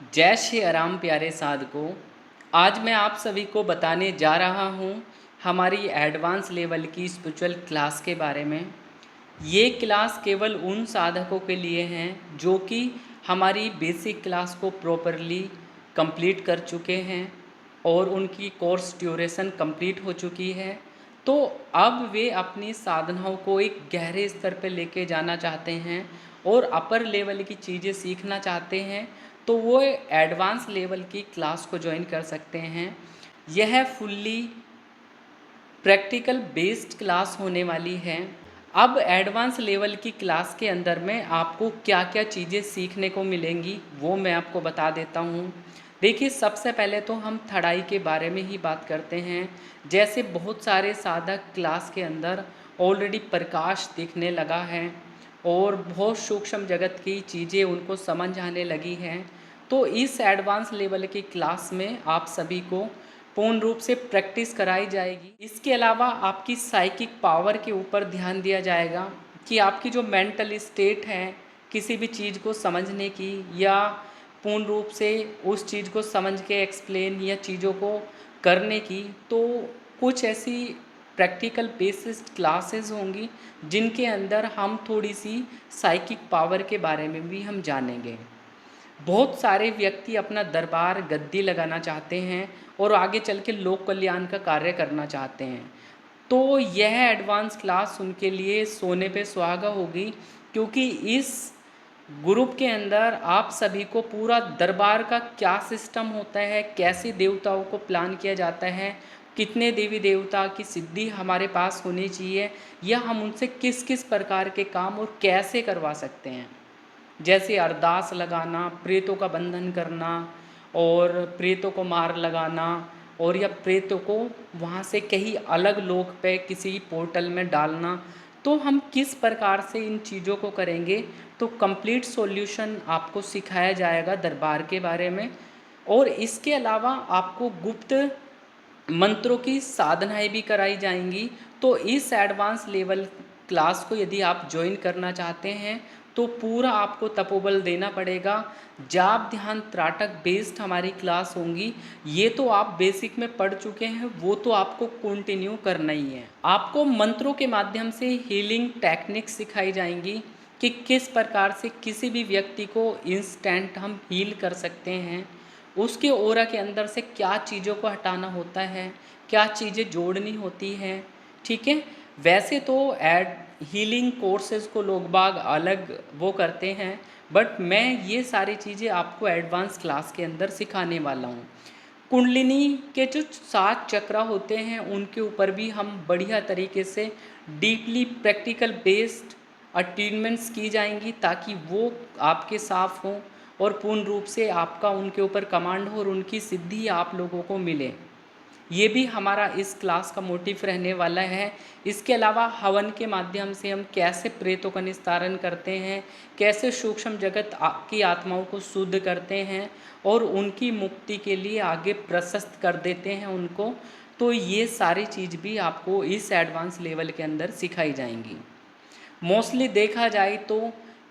जय श्री राम प्यारे साधकों। आज मैं आप सभी को बताने जा रहा हूँ हमारी एडवांस लेवल की स्पिरिचुअल क्लास के बारे में। ये क्लास केवल उन साधकों के लिए हैं जो कि हमारी बेसिक क्लास को प्रॉपरली कंप्लीट कर चुके हैं और उनकी कोर्स ड्यूरेशन कंप्लीट हो चुकी है। तो अब वे अपनी साधनाओं को एक गहरे स्तर पर लेके जाना चाहते हैं और अपर लेवल की चीज़ें सीखना चाहते हैं, तो वो एडवांस लेवल की क्लास को ज्वाइन कर सकते हैं। यह फुल्ली प्रैक्टिकल बेस्ड क्लास होने वाली है। अब एडवांस लेवल की क्लास के अंदर में आपको क्या क्या चीज़ें सीखने को मिलेंगी वो मैं आपको बता देता हूँ। देखिए, सबसे पहले तो हम थड़ाई के बारे में ही बात करते हैं। जैसे बहुत सारे साधक क्लास के अंदर ऑलरेडी प्रकाश दिखने लगा है और बहुत सूक्ष्म जगत की चीज़ें उनको समझ आने लगी हैं। तो इस एडवांस लेवल की क्लास में आप सभी को पूर्ण रूप से प्रैक्टिस कराई जाएगी। इसके अलावा आपकी साइकिक पावर के ऊपर ध्यान दिया जाएगा कि आपकी जो मेंटल स्टेट है किसी भी चीज़ को समझने की या पूर्ण रूप से उस चीज़ को समझ के एक्सप्लेन या चीज़ों को करने की, तो कुछ ऐसी प्रैक्टिकल बेसिस क्लासेस होंगी जिनके अंदर हम थोड़ी सी साइकिक पावर के बारे में भी हम जानेंगे। बहुत सारे व्यक्ति अपना दरबार गद्दी लगाना चाहते हैं और आगे चल के लोक कल्याण का कार्य करना चाहते हैं। तो यह एडवांस क्लास उनके लिए सोने पे सुहागा होगी, क्योंकि इस ग्रुप के अंदर आप सभी को पूरा दरबार का क्या सिस्टम होता है, कैसे देवताओं को प्लान किया जाता है, कितने देवी देवता की सिद्धि हमारे पास होनी चाहिए, या हम उनसे किस किस प्रकार के काम और कैसे करवा सकते हैं। जैसे अरदास लगाना, प्रेतों का बंधन करना और प्रेतों को मार लगाना, और या प्रेतों को वहाँ से कहीं अलग लोक पे किसी पोर्टल में डालना। तो हम किस प्रकार से इन चीज़ों को करेंगे, तो कंप्लीट सॉल्यूशन आपको सिखाया जाएगा दरबार के बारे में। और इसके अलावा आपको गुप्त मंत्रों की साधनाएं भी कराई जाएंगी। तो इस एडवांस लेवल क्लास को यदि आप ज्वाइन करना चाहते हैं तो पूरा आपको तपोबल देना पड़ेगा। जाप ध्यान त्राटक बेस्ड हमारी क्लास होंगी। ये तो आप बेसिक में पढ़ चुके हैं, वो तो आपको कंटिन्यू करना ही है। आपको मंत्रों के माध्यम से हीलिंग टेक्निक सिखाई जाएंगी कि किस प्रकार से किसी भी व्यक्ति को इंस्टेंट हम हील कर सकते हैं। उसके ओरा के अंदर से क्या चीज़ों को हटाना होता है, क्या चीज़ें जोड़नी होती हैं। ठीक है। वैसे तो एड हीलिंग कोर्सेज को लोग बाग अलग वो करते हैं, बट मैं ये सारी चीज़ें आपको एडवांस क्लास के अंदर सिखाने वाला हूँ। कुंडलिनी के जो 7 चक्र होते हैं उनके ऊपर भी हम बढ़िया तरीके से डीपली प्रैक्टिकल बेस्ड अटेनमेंट्स की जाएंगी, ताकि वो आपके साफ हों और पूर्ण रूप से आपका उनके ऊपर कमांड हो और उनकी सिद्धि आप लोगों को मिले। ये भी हमारा इस क्लास का मोटिव रहने वाला है। इसके अलावा हवन के माध्यम से हम कैसे प्रेतों का निस्तारण करते हैं, कैसे सूक्ष्म जगत की आत्माओं को शुद्ध करते हैं और उनकी मुक्ति के लिए आगे प्रशस्त कर देते हैं उनको। तो ये सारी चीज़ भी आपको इस एडवांस लेवल के अंदर सिखाई जाएंगी। मोस्टली देखा जाए तो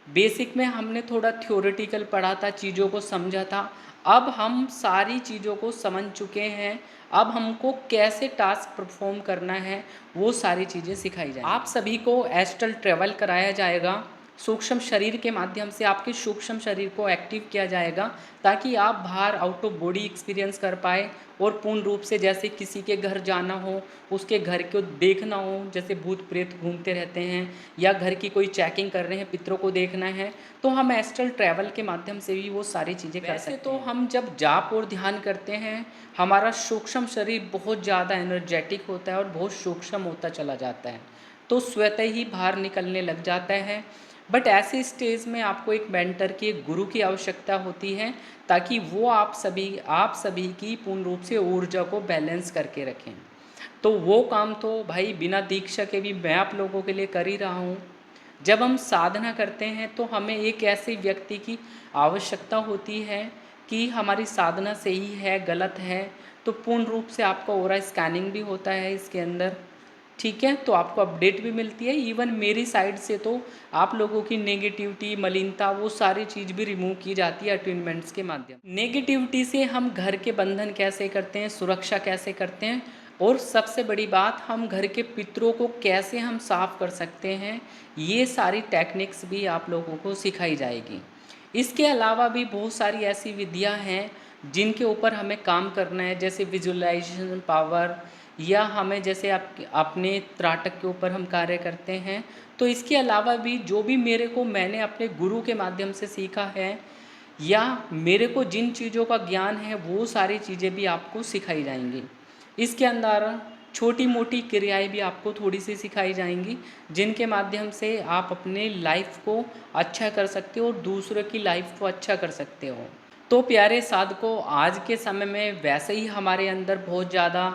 बेसिक में हमने थोड़ा थ्योरेटिकल पढ़ा था, चीज़ों को समझा था। अब हम सारी चीज़ों को समझ चुके हैं। अब हमको कैसे टास्क परफॉर्म करना है वो सारी चीज़ें सिखाई जाएंगी। आप सभी को एस्ट्रल ट्रेवल कराया जाएगा। सूक्ष्म शरीर के माध्यम से आपके सूक्ष्म शरीर को एक्टिव किया जाएगा, ताकि आप बाहर आउट ऑफ बॉडी एक्सपीरियंस कर पाए और पूर्ण रूप से जैसे किसी के घर जाना हो, उसके घर को देखना हो, जैसे भूत प्रेत घूमते रहते हैं, या घर की कोई चेकिंग कर रहे हैं, पितरों को देखना है, तो हम एस्ट्रल ट्रैवल के माध्यम से भी वो सारी चीज़ें कर सकते हैं। तो हम जब जाप और ध्यान करते हैं, हमारा सूक्ष्म शरीर बहुत ज़्यादा एनर्जेटिक होता है और बहुत सूक्ष्म होता चला जाता है, तो स्वतः ही बाहर निकलने लग जाता है। बट ऐसे स्टेज में आपको एक मेंटर की, एक गुरु की आवश्यकता होती है, ताकि वो आप सभी की पूर्ण रूप से ऊर्जा को बैलेंस करके रखें। तो वो काम तो भाई बिना दीक्षा के भी मैं आप लोगों के लिए कर ही रहा हूँ। जब हम साधना करते हैं तो हमें एक ऐसे व्यक्ति की आवश्यकता होती है कि हमारी साधना सही है गलत है, तो पूर्ण रूप से आपका ओरा स्कैनिंग भी होता है इसके अंदर। ठीक है, तो आपको अपडेट भी मिलती है। इवन मेरी साइड से तो आप लोगों की नेगेटिविटी, मलिनता, वो सारी चीज़ भी रिमूव की जाती है अटेनमेंट्स के माध्यम। नेगेटिविटी से हम घर के बंधन कैसे करते हैं, सुरक्षा कैसे करते हैं, और सबसे बड़ी बात, हम घर के पितरों को कैसे हम साफ कर सकते हैं, ये सारी टेक्निक्स भी आप लोगों को सिखाई जाएगी। इसके अलावा भी बहुत सारी ऐसी विधियां हैं जिनके ऊपर हमें काम करना है, जैसे विजुअलाइजेशन पावर, या हमें जैसे अपने त्राटक के ऊपर हम कार्य करते हैं। तो इसके अलावा भी जो भी मैंने अपने गुरु के माध्यम से सीखा है, या मेरे को जिन चीज़ों का ज्ञान है, वो सारी चीज़ें भी आपको सिखाई जाएंगी। इसके अंदर छोटी मोटी क्रियाएं भी आपको थोड़ी सी सिखाई जाएंगी, जिनके माध्यम से आप अपने लाइफ को अच्छा कर सकते हो और दूसरों की लाइफ को अच्छा कर सकते हो। तो प्यारे साधकों, आज के समय में वैसे ही हमारे अंदर बहुत ज़्यादा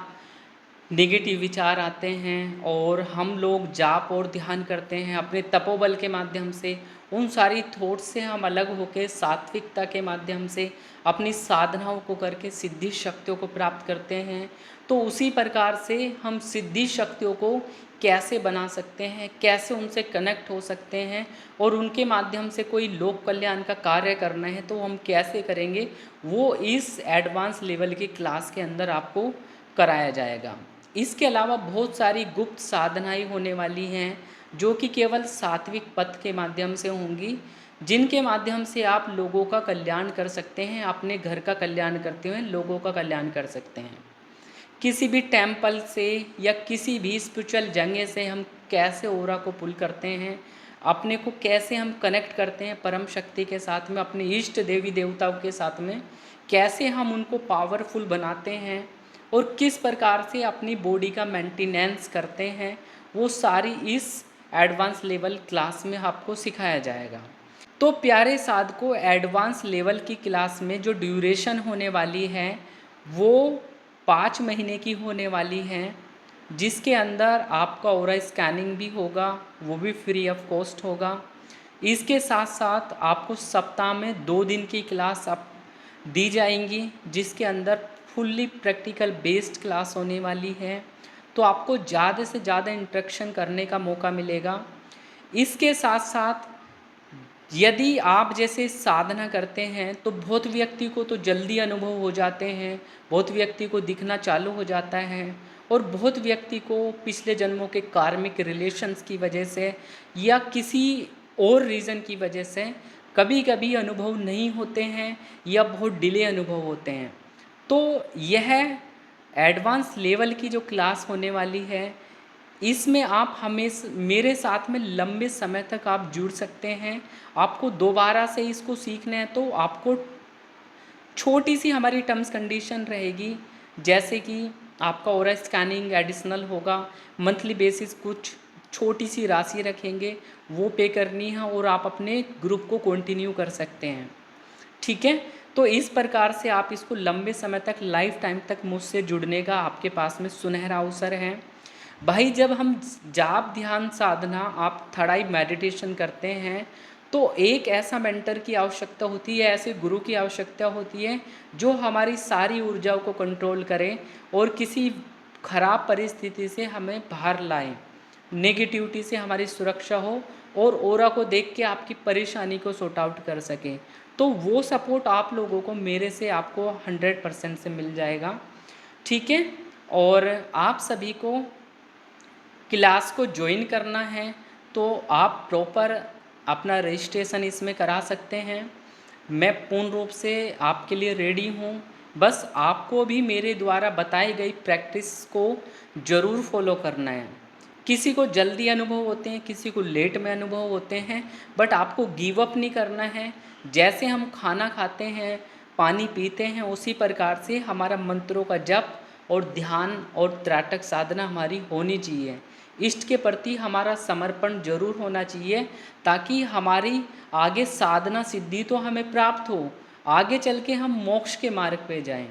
नेगेटिव विचार आते हैं, और हम लोग जाप और ध्यान करते हैं अपने तपोबल के माध्यम से। उन सारी थॉट से हम अलग होकर सात्विकता के माध्यम से अपनी साधनाओं को करके सिद्धि शक्तियों को प्राप्त करते हैं। तो उसी प्रकार से हम सिद्धि शक्तियों को कैसे बना सकते हैं, कैसे उनसे कनेक्ट हो सकते हैं, और उनके माध्यम से कोई लोक कल्याण का कार्य करना है तो हम कैसे करेंगे, वो इस एडवांस लेवल की क्लास के अंदर आपको कराया जाएगा। इसके अलावा बहुत सारी गुप्त साधनाएं होने वाली हैं, जो कि केवल सात्विक पथ के माध्यम से होंगी, जिनके माध्यम से आप लोगों का कल्याण कर सकते हैं, अपने घर का कल्याण करते हुए लोगों का कल्याण कर सकते हैं। किसी भी टेम्पल से या किसी भी स्पिरिचुअल जगह से हम कैसे ओरा को पुल करते हैं, अपने को कैसे हम कनेक्ट करते हैं परम शक्ति के साथ में, अपने इष्ट देवी देवताओं के साथ में कैसे हम उनको पावरफुल बनाते हैं, और किस प्रकार से अपनी बॉडी का मेंटेनेंस करते हैं, वो सारी इस एडवांस लेवल क्लास में आपको सिखाया जाएगा। तो प्यारे साधकों, एडवांस लेवल की क्लास में जो ड्यूरेशन होने वाली है, वो 5 महीने की होने वाली है, जिसके अंदर आपका ओरा स्कैनिंग भी होगा, वो भी फ्री ऑफ कॉस्ट होगा। इसके साथ साथ आपको सप्ताह में 2 दिन की क्लास आप दी जाएंगी, जिसके अंदर फुल्ली प्रैक्टिकल बेस्ड क्लास होने वाली है। तो आपको ज़्यादा से ज़्यादा इंटरेक्शन करने का मौका मिलेगा। इसके साथ साथ यदि आप जैसे साधना करते हैं तो बहुत व्यक्ति को तो जल्दी अनुभव हो जाते हैं, बहुत व्यक्ति को दिखना चालू हो जाता है, और बहुत व्यक्ति को पिछले जन्मों के कार्मिक रिलेशंस की वजह से या किसी और रीज़न की वजह से कभी कभी अनुभव नहीं होते हैं, या बहुत डिले अनुभव होते हैं। तो यह एडवांस लेवल की जो क्लास होने वाली है, इसमें आप हमेशा मेरे साथ में लंबे समय तक आप जुड़ सकते हैं। आपको दोबारा से इसको सीखना है तो आपको छोटी सी हमारी टर्म्स कंडीशन रहेगी, जैसे कि आपका ओरा स्कैनिंग एडिशनल होगा, मंथली बेसिस कुछ छोटी सी राशि रखेंगे, वो पे करनी है, और आप अपने ग्रुप को कंटिन्यू कर सकते हैं। ठीक है, तो इस प्रकार से आप इसको लंबे समय तक, लाइफ टाइम तक मुझसे जुड़ने का आपके पास में सुनहरा अवसर है। भाई, जब हम जाप ध्यान साधना, आप थड़ाई मेडिटेशन करते हैं, तो एक ऐसा मेंटर की आवश्यकता होती है, ऐसे गुरु की आवश्यकता होती है जो हमारी सारी ऊर्जाओं को कंट्रोल करे और किसी खराब परिस्थिति से हमें बाहर लाए, नेगेटिविटी से हमारी सुरक्षा हो, और ओरा को देख के आपकी परेशानी को सॉर्ट आउट कर सके। तो वो सपोर्ट आप लोगों को मेरे से आपको 100% से मिल जाएगा। ठीक है, और आप सभी को क्लास को ज्वाइन करना है तो आप प्रॉपर अपना रजिस्ट्रेशन इसमें करा सकते हैं। मैं पूर्ण रूप से आपके लिए रेडी हूँ। बस आपको भी मेरे द्वारा बताई गई प्रैक्टिस को ज़रूर फॉलो करना है। किसी को जल्दी अनुभव होते हैं, किसी को लेट में अनुभव होते हैं, बट आपको गिव अप नहीं करना है। जैसे हम खाना खाते हैं, पानी पीते हैं, उसी प्रकार से हमारा मंत्रों का जप और ध्यान और त्राटक साधना हमारी होनी चाहिए। इष्ट के प्रति हमारा समर्पण जरूर होना चाहिए, ताकि हमारी आगे साधना सिद्धि तो हमें प्राप्त हो, आगे चल के हम मोक्ष के मार्ग पे जाएं।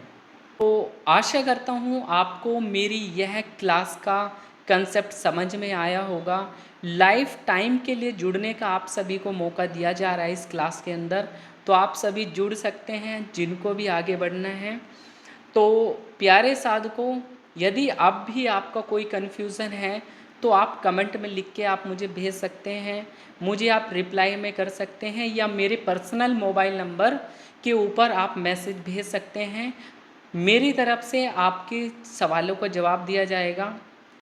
तो आशा करता हूँ आपको मेरी यह क्लास का कंसेप्ट समझ में आया होगा। लाइफ टाइम के लिए जुड़ने का आप सभी को मौका दिया जा रहा है इस क्लास के अंदर, तो आप सभी जुड़ सकते हैं जिनको भी आगे बढ़ना है। तो प्यारे साधकों, यदि अब भी आपका कोई कन्फ्यूज़न है तो आप कमेंट में लिख के आप मुझे भेज सकते हैं, मुझे आप रिप्लाई में कर सकते हैं, या मेरे पर्सनल मोबाइल नंबर के ऊपर आप मैसेज भेज सकते हैं। मेरी तरफ से आपके सवालों का जवाब दिया जाएगा।